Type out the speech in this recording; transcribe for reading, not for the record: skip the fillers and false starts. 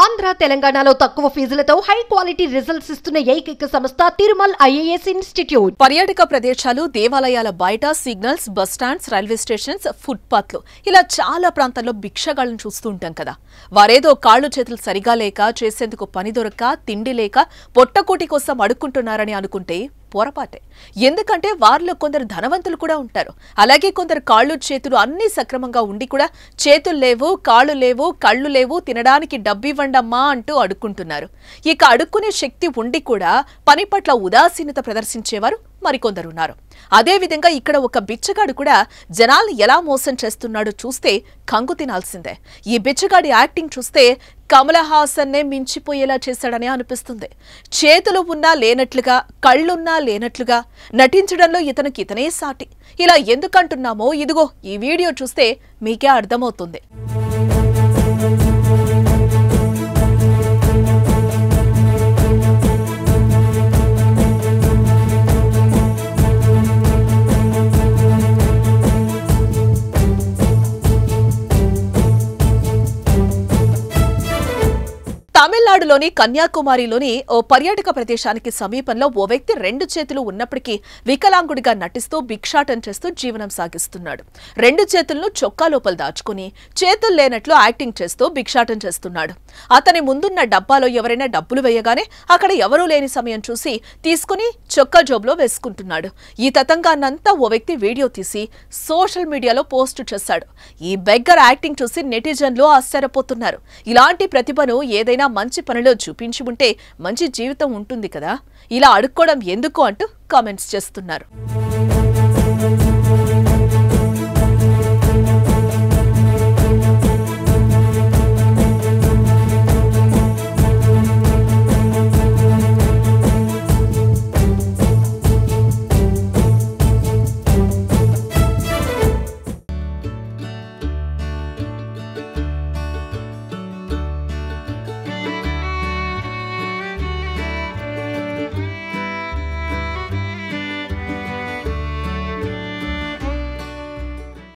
ఆంధ్ర తెలంగాణలో తక్కువ ఫీజులతో high quality results ఇస్తున్న ఏకైక సంస్థ తిరుమల్ ఐఏఎస్ ఇన్స్టిట్యూట్. పర్యాటక ప్రదేశాలు, దేవాలయాల బయట signals, bus stands, railway stations, ఫుట్పాత్లు ఇలా చాలా ప్రాంతాల్లో భిక్షగాళ్లను చూస్తూ ఉంటాం కదా. వారేదో కాళ్ళు చేతులు సరిగా లేక, చేసేందుకు పని దొరక్క, తిండి లేక, పొట్టకూటి కోసం అడుక్కుంటున్నారని అనుకుంటే పొరపాటే. ఎందుకంటే వారిలో కొందరు ధనవంతులు కూడా ఉంటారు. అలాగే కొందరు కాళ్ళు చేతులు అన్ని సక్రమంగా ఉండి కూడా చేతులు లేవు, కాళ్ళు లేవు, కళ్ళు లేవు, తినడానికి డబ్బివ్వండమ్మా అంటూ అడుక్కుంటున్నారు. ఇక అడుక్కునే శక్తి ఉండి కూడా పని పట్ల ఉదాసీనత ప్రదర్శించేవారు మరికొందరున్నారు. అదేవిధంగా ఇక్కడ ఒక బిచ్చగాడు కూడా జనాల్ని ఎలా మోసం చేస్తున్నాడో చూస్తే కంగు తినాల్సిందే. ఈ బిచ్చగాడి యాక్టింగ్ చూస్తే కమల్ హాసన్నే మించిపోయేలా చేశాడని అనిపిస్తుంది. చేతులు ఉన్నా లేనట్లుగా, కళ్ళున్నా లేనట్లుగా నటించడంలో ఇతనే సాటి. ఇలా ఎందుకంటున్నామో ఇదిగో ఈ వీడియో చూస్తే మీకే అర్థమవుతుంది. తమిళనాడులోని కన్యాకుమారిలోని ఓ పర్యాటక ప్రదేశానికి సమీపంలో ఓ వ్యక్తి 2 చేతులు ఉన్నప్పటికీ వికలాంగుడిగా నటిస్తూ భిక్షాటన చేస్తూ జీవనం సాగిస్తున్నాడు. 2 చేతులను చొక్కా లోపల దాచుకుని చేతులు లేనట్లు యాక్టింగ్ చేస్తూ భిక్షాటన చేస్తున్నాడు. అతని ముందున్న డబ్బాలో ఎవరైనా డబ్బులు వేయగానే అక్కడ ఎవరూ లేని సమయం చూసి తీసుకుని చొక్కా జోబులో వేసుకుంటున్నాడు. ఈ తతంగాన్నంతా ఓ వ్యక్తి వీడియో తీసి సోషల్ మీడియాలో పోస్టు చేశాడు. ఈ బెగ్గర్ యాక్టింగ్ చూసి నెటిజన్లు ఆశ్చర్యపోతున్నారు. ఇలాంటి ప్రతిభను ఏదైనా మంచి పనిలో చూపించి ఉంటే మంచి జీవితం ఉంటుంది కదా, ఇలా అడుక్కోవడం ఎందుకు అంటూ కామెంట్స్ చేస్తున్నారు.